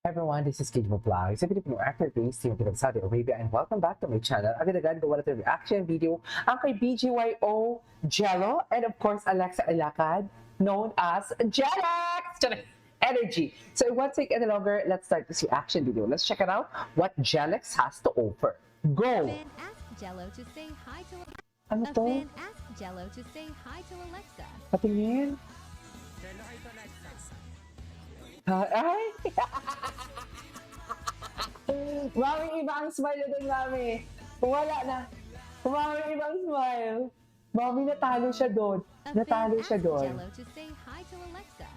Everyone, this is Kid Vlog. Sa Filipino actor based here in Saudi Arabia and welcome back to my channel. Agad-agad gawa natin reaction video ang kay BGYO Jello and of course Alexa Ilacad known as Jellex Energy. So it won't take any longer. Let's start this reaction video. Let's check it out what Jellex has to offer. Go! Fan asked Jello to say hi to Ano A to? fan asked Jello to say hi to Alexa. Patingin? Ay! Mami, iba ang smile na din, Mami. Wala na. Mami, iba ang smile. Mami, natalo siya doon. A Natalo fan siya asked doon. Jello to say hi to Alexa.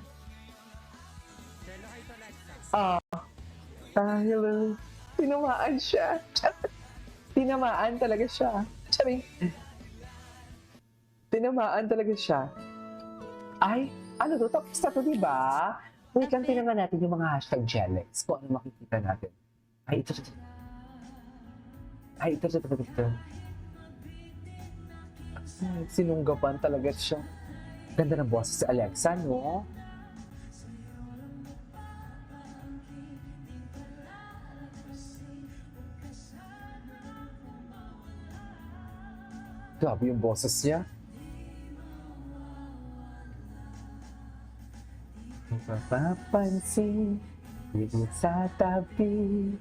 Hello. Tinamaan siya. Tinamaan talaga siya. Charing. Tinamaan talaga siya. Ay, ano to? Tapos na to, diba? Wait lang, tinaman natin yung mga hashtag Jellex. Kung ano makikita natin. Ay, ito. Ay, ito. Ay, sinunggapan talaga siya. Ganda ng boses si Alexa, no? Grabe yung boses niya. Mapapansin dito sa tabi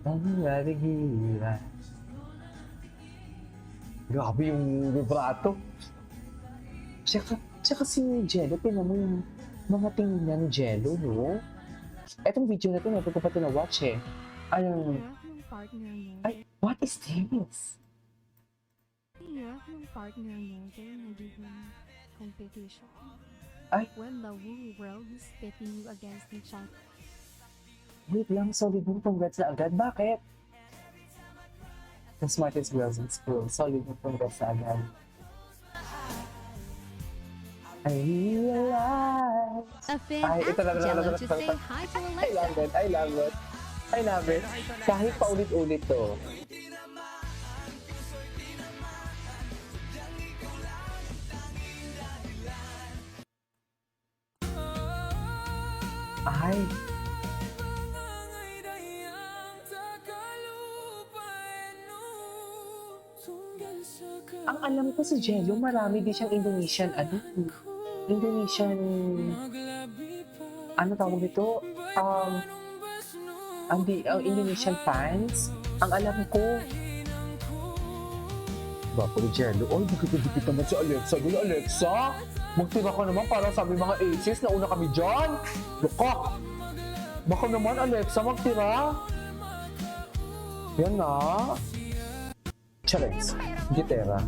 ang naligira. Grabe yung vibrato. Tsaka si Jello, tinan mo yung mga tingin niya ni Jello, no? Etong video na to, never ko pa ito na-watch eh. Anong, Yung partner mo. ay, what is this? Yung partner mo during nagiging competition. Ay. When the whole world is pitting you against each other. Wait lang, solid mo, congrats na agad. Bakit? The smartest girls in school, solid mo, congrats na agad. I realize. A fan Ay, ito asked na, Jello to say hi to I love Alexa. it, I love it. I love it. Kahit paulit-ulit to. Ay, ang alam ko si Jello, marami din siyang Indonesian, Indonesian, ano tawag nito? Ang Indonesian fans. Ang alam ko. Gwapo ni Jello. Oy, dikit-dikit naman si Alexa. Gula, Alexa! Magtira ka naman para sabi mga aces, nauna kami dyan. Luka! Baka naman, Alexa, magtira. Yan na. Charex. Gitera.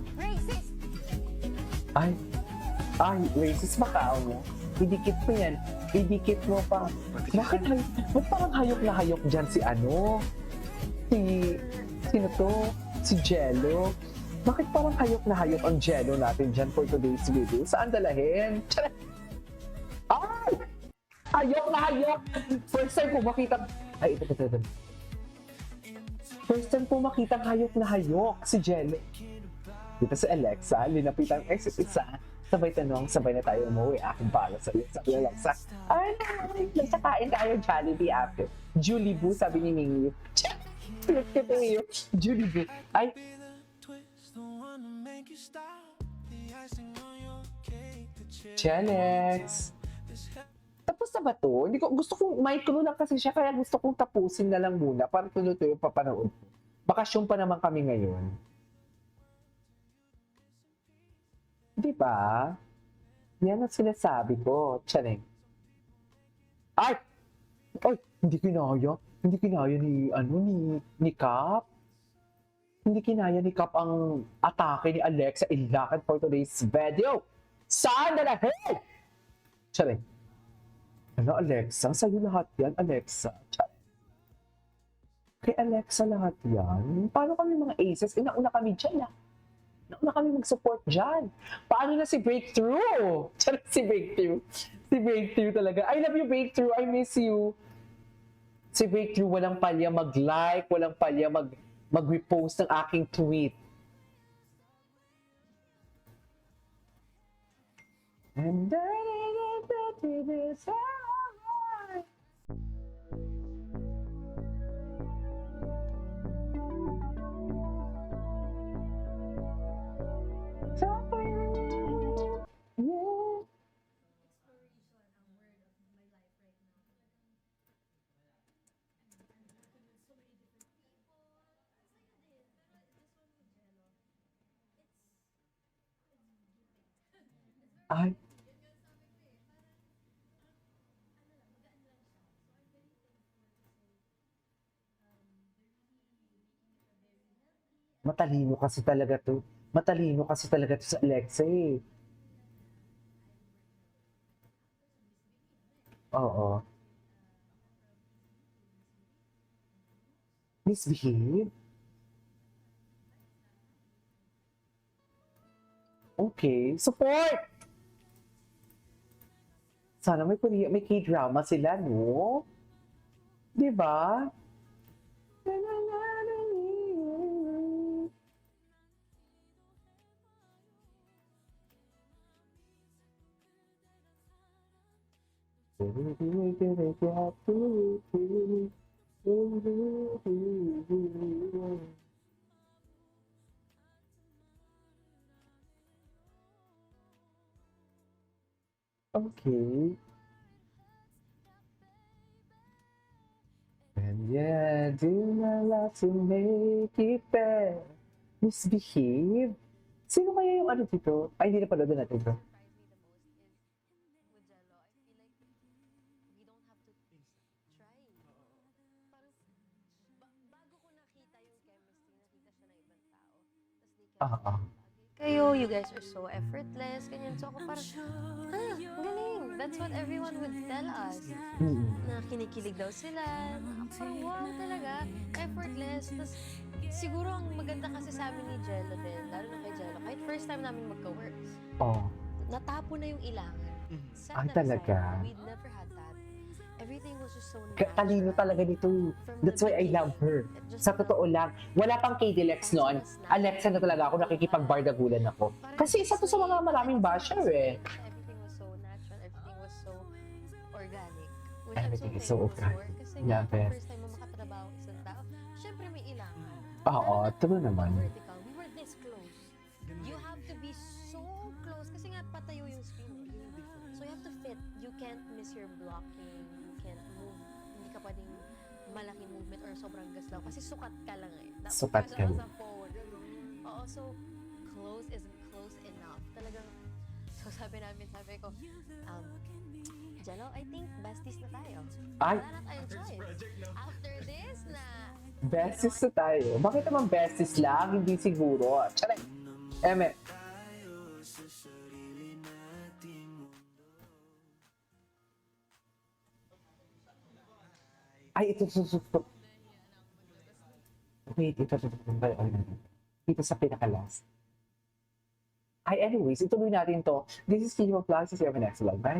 Ay, racist Macau mo. Idikit mo yan. Idikit mo pa. Bakit parang hayok na hayok dyan si ano? Sino to? Si Jello. Bakit parang hayok na hayok ang Jello natin dyan for today's video? Saan dalahin? Ay! Hayok na hayok! First time po makita... Ay, ito. First time po makita hayok na hayok si Jello. Dito si Alexa, linapitan ang isa. Sabay tanong, sabay na tayo umuwi. Aking para sa iyo. Sabi ni Alexa, ay, nagsakain tayo Jollibee after. Julie Boo, sabi ni Mingyu. Julie Boo. Ay, Jellex. Tapos na ba to? Hindi ko, gusto kong, micro lang kasi siya, kaya gusto kong tapusin na lang muna para tuloy-tuloy papanood. Bakasyon pa naman kami ngayon. Di ba? Yan ang sinasabi ko. Tiyaning. Ay! Ay! Hindi kinaya. Hindi kinaya ni Cap. Hindi kinaya ni Cap ang atake ni Alexa Ilacad for today's video. Saan na lahat? Tiyaning. Ano, Alexa? Sa'yo lahat yan, Alexa. Kay Alexa lahat yan? Paano kami mga aces? Nauna kami dyan, Nauna kami mag-support dyan. Paano na si Breakthrough? Si Breakthrough. Si Breakthrough talaga. I love you, Breakthrough. I miss you. Si Breakthrough, walang palya mag-like, walang palya mag-repost ng aking tweet. And I Ay, matalino kasi talaga to. Matalino kasi talaga to sa Alexa eh. Oo. Misbehave? Okay. Support! Sana may Korea, may K-drama sila, no? Di ba? Okay. And yeah, do my lot to make it better. Misbehave? Sino kaya yung ano dito? Ay, hindi na pala doon natin to. Ah, ah. Kayo, you guys are so effortless, ganyan. So ako parang, ang galing. That's what everyone would tell us. Mm. Na kinikilig daw sila. Na parang wow talaga, effortless. Tapos siguro ang maganda kasi sa amin ni Jello din, lalo na kay Jello, kahit first time namin magka-work, Oh. natapo na yung ilangan. Set Ay, that talaga? aside. We'd never had that. Everything was just so natural. Talino talaga nito. From That's the why I love her. beginning. It just Sa felt totoo lang, wala pang KDLX noon. Alexa na talaga ako nakikipagbardagulan ako. Kasi isa to sa mga maraming basher eh. Everything was so natural. Everything was so organic. Which Everything I'm is so so thankful for. organic. Kasi Love nga, it. first time mo makatrabaho sa isang tao, syempre may ilangan. Oo, true naman. Vertical. We were this close. You have to be so close. Kasi nga, patayo yung screen. So you have to fit. You can't miss your blocking. You can't move. Hindi ka pwedeng malaking movement or sobrang gaslaw. Kasi sukat ka lang eh. Dapat Sukat ka sa lang. phone. Oo, so close isn't close enough. Talagang, so sabi ko, Jello, I think besties na tayo. Ay, Wala na tayong choice. After this na, besties na tayo. Bakit naman besties lang? Hindi siguro. Tsaray. Eme. Ay, ito. Wait, ito. Dito sa pinaka-last. Ay, anyways, ituloy natin to. This is Kino Plus. See you on the next vlog. Bye!